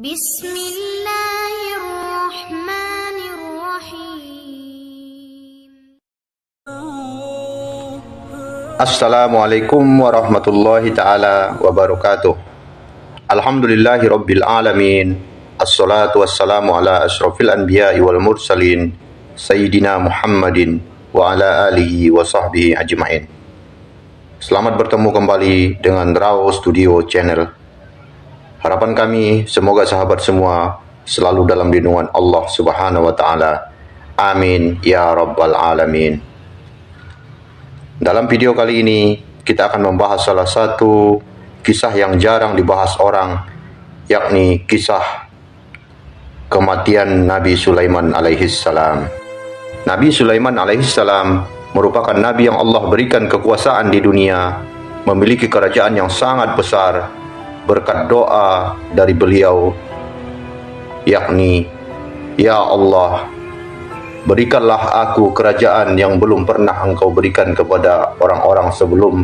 Bismillahirrahmanirrahim. Assalamualaikum warahmatullahi ta'ala wabarakatuh. Alhamdulillahi rabbil alamin. Assalatu wassalamu ala ashrafil anbiya'i wal mursalin Sayyidina Muhammadin wa ala alihi wa sahbihi ajma'in. Selamat bertemu kembali dengan Raw Studio Channel. Harapan kami semoga sahabat semua selalu dalam lindungan Allah Subhanahu wa taala. Amin ya rabbal alamin. Dalam video kali ini kita akan membahas salah satu kisah yang jarang dibahas orang, yakni kisah kematian Nabi Sulaiman alaihissalam. Nabi Sulaiman alaihissalam merupakan nabi yang Allah berikan kekuasaan di dunia, memiliki kerajaan yang sangat besar berkat doa dari beliau, yakni, "Ya Allah, berikanlah aku kerajaan yang belum pernah Engkau berikan kepada orang-orang sebelum,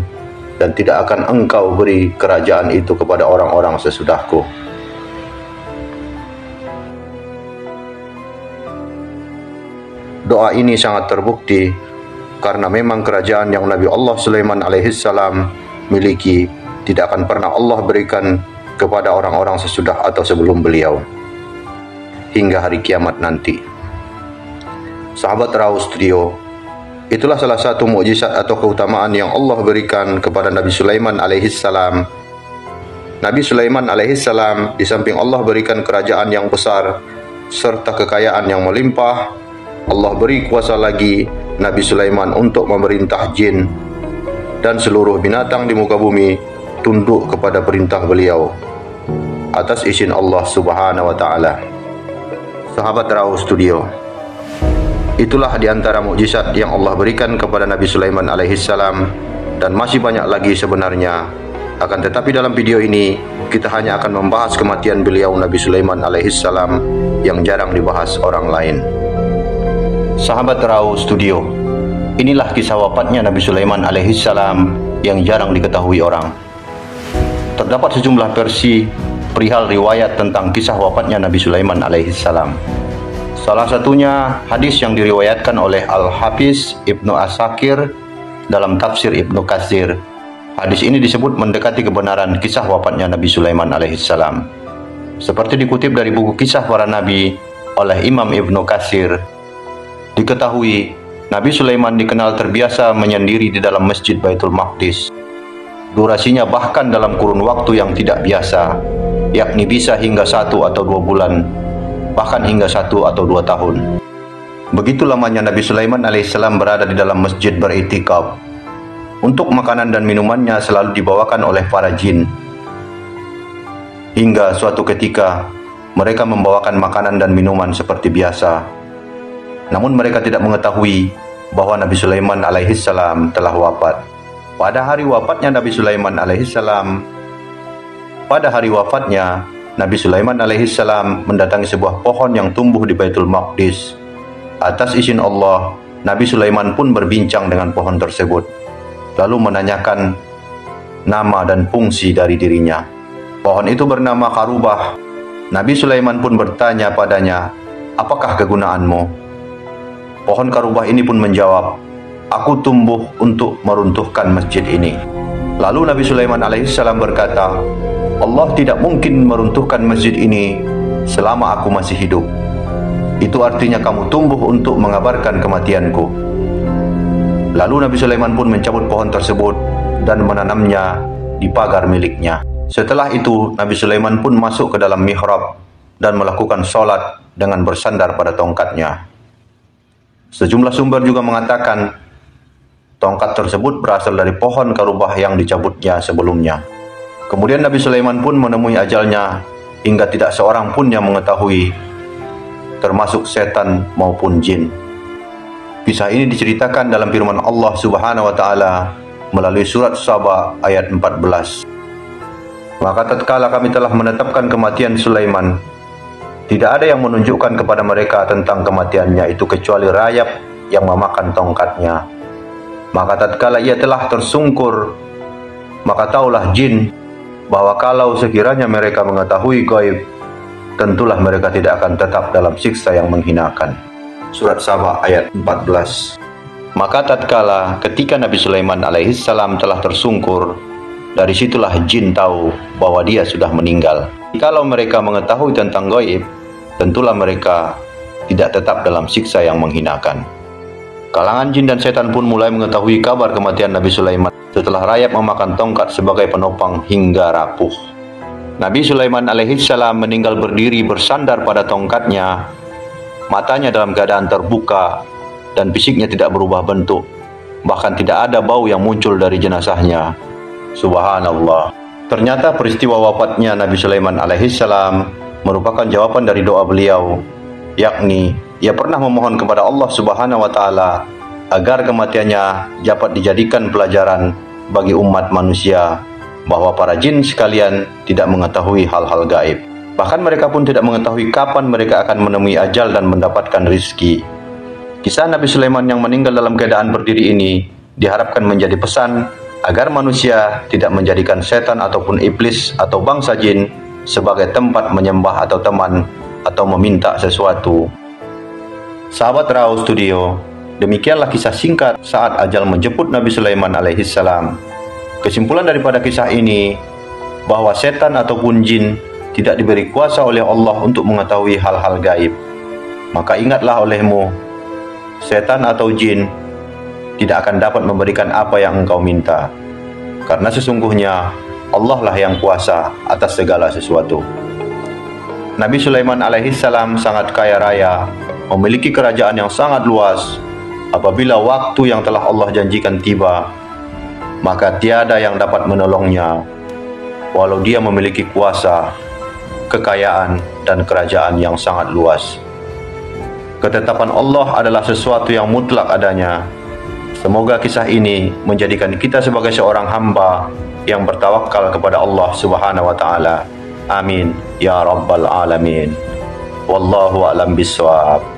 dan tidak akan Engkau beri kerajaan itu kepada orang-orang sesudahku." Doa ini sangat terbukti karena memang kerajaan yang Nabi Allah Sulaiman alaihissalam miliki tidak akan pernah Allah berikan kepada orang-orang sesudah atau sebelum beliau hingga hari kiamat nanti. Sahabat Raw Studio, itulah salah satu mukjizat atau keutamaan yang Allah berikan kepada Nabi Sulaiman alaihissalam. Nabi Sulaiman alaihissalam di samping Allah berikan kerajaan yang besar serta kekayaan yang melimpah, Allah beri kuasa lagi Nabi Sulaiman untuk memerintah jin dan seluruh binatang di muka bumi tunduk kepada perintah beliau atas izin Allah Subhanahu wa taala. Sahabat Raw Studio, itulah di antara mukjizat yang Allah berikan kepada Nabi Sulaiman alaihissalam, dan masih banyak lagi sebenarnya. Akan tetapi dalam video ini kita hanya akan membahas kematian beliau Nabi Sulaiman alaihissalam yang jarang dibahas orang lain. Sahabat Raw Studio, inilah kisah wafatnya Nabi Sulaiman alaihissalam yang jarang diketahui orang. Terdapat sejumlah versi perihal riwayat tentang kisah wafatnya Nabi Sulaiman alaihissalam. Salah satunya hadis yang diriwayatkan oleh Al-Hafiz Ibnu Asakir dalam tafsir Ibnu Katsir. Hadis ini disebut mendekati kebenaran kisah wafatnya Nabi Sulaiman alaihissalam. Seperti dikutip dari buku Kisah Para Nabi oleh Imam Ibnu Katsir, diketahui Nabi Sulaiman dikenal terbiasa menyendiri di dalam Masjid Baitul Maqdis. Durasinya bahkan dalam kurun waktu yang tidak biasa, yakni bisa hingga 1 atau 2 bulan, bahkan hingga 1 atau 2 tahun. Begitu lamanya Nabi Sulaiman alaihissalam berada di dalam masjid beritikaf. Untuk makanan dan minumannya selalu dibawakan oleh para jin. Hingga suatu ketika mereka membawakan makanan dan minuman seperti biasa. Namun mereka tidak mengetahui bahwa Nabi Sulaiman alaihissalam telah wafat. Pada hari wafatnya Nabi Sulaiman alaihissalam, Nabi Sulaiman alaihissalam mendatangi sebuah pohon yang tumbuh di Baitul Maqdis. Atas izin Allah, Nabi Sulaiman pun berbincang dengan pohon tersebut, lalu menanyakan nama dan fungsi dari dirinya. Pohon itu bernama Karubah. Nabi Sulaiman pun bertanya padanya, "Apakah kegunaanmu?" Pohon Karubah ini pun menjawab, "Aku tumbuh untuk meruntuhkan masjid ini." Lalu Nabi Sulaiman alaihissalam berkata, "Allah tidak mungkin meruntuhkan masjid ini selama aku masih hidup. Itu artinya kamu tumbuh untuk mengabarkan kematianku." Lalu Nabi Sulaiman pun mencabut pohon tersebut dan menanamnya di pagar miliknya. Setelah itu Nabi Sulaiman pun masuk ke dalam mihrab dan melakukan sholat dengan bersandar pada tongkatnya. Sejumlah sumber juga mengatakan tongkat tersebut berasal dari pohon Karubah yang dicabutnya sebelumnya. Kemudian Nabi Sulaiman pun menemui ajalnya hingga tidak seorang pun yang mengetahui, termasuk setan maupun jin. Kisah ini diceritakan dalam firman Allah Subhanahu wa taala melalui surat Saba ayat 14. "Maka tatkala kami telah menetapkan kematian Sulaiman, tidak ada yang menunjukkan kepada mereka tentang kematiannya itu kecuali rayap yang memakan tongkatnya. Maka tatkala ia telah tersungkur, maka taulah jin bahwa kalau sekiranya mereka mengetahui gaib, tentulah mereka tidak akan tetap dalam siksa yang menghinakan. Surat Saba ayat 14. Maka tatkala ketika Nabi Sulaiman alaihissalam telah tersungkur, dari situlah jin tahu bahwa dia sudah meninggal. Kalau mereka mengetahui tentang gaib, tentulah mereka tidak tetap dalam siksa yang menghinakan. Kalangan jin dan setan pun mulai mengetahui kabar kematian Nabi Sulaiman setelah rayap memakan tongkat sebagai penopang hingga rapuh. Nabi Sulaiman alaihissalam meninggal berdiri bersandar pada tongkatnya, matanya dalam keadaan terbuka dan fisiknya tidak berubah bentuk, bahkan tidak ada bau yang muncul dari jenazahnya. Subhanallah. Ternyata peristiwa wafatnya Nabi Sulaiman alaihissalam merupakan jawaban dari doa beliau, yakni ia pernah memohon kepada Allah Subhanahu wa taala agar kematiannya dapat dijadikan pelajaran bagi umat manusia bahwa para jin sekalian tidak mengetahui hal-hal gaib. Bahkan mereka pun tidak mengetahui kapan mereka akan menemui ajal dan mendapatkan rizki. Kisah Nabi Sulaiman yang meninggal dalam keadaan berdiri ini diharapkan menjadi pesan agar manusia tidak menjadikan setan ataupun iblis atau bangsa jin sebagai tempat menyembah atau teman atau meminta sesuatu. Sahabat Raw Studio, demikianlah kisah singkat saat ajal menjemput Nabi Sulaiman alaihissalam. Kesimpulan daripada kisah ini bahwa setan ataupun jin tidak diberi kuasa oleh Allah untuk mengetahui hal-hal gaib. Maka ingatlah olehmu, setan atau jin tidak akan dapat memberikan apa yang engkau minta, karena sesungguhnya Allah lah yang kuasa atas segala sesuatu. Nabi Sulaiman alaihissalam sangat kaya raya, memiliki kerajaan yang sangat luas. Apabila waktu yang telah Allah janjikan tiba, maka tiada yang dapat menolongnya, walau dia memiliki kuasa, kekayaan, dan kerajaan yang sangat luas. Ketetapan Allah adalah sesuatu yang mutlak adanya. Semoga kisah ini menjadikan kita sebagai seorang hamba yang bertawakal kepada Allah Subhanahu wa taala. Amin ya rabbal alamin. Wallahu a'lam bishawab.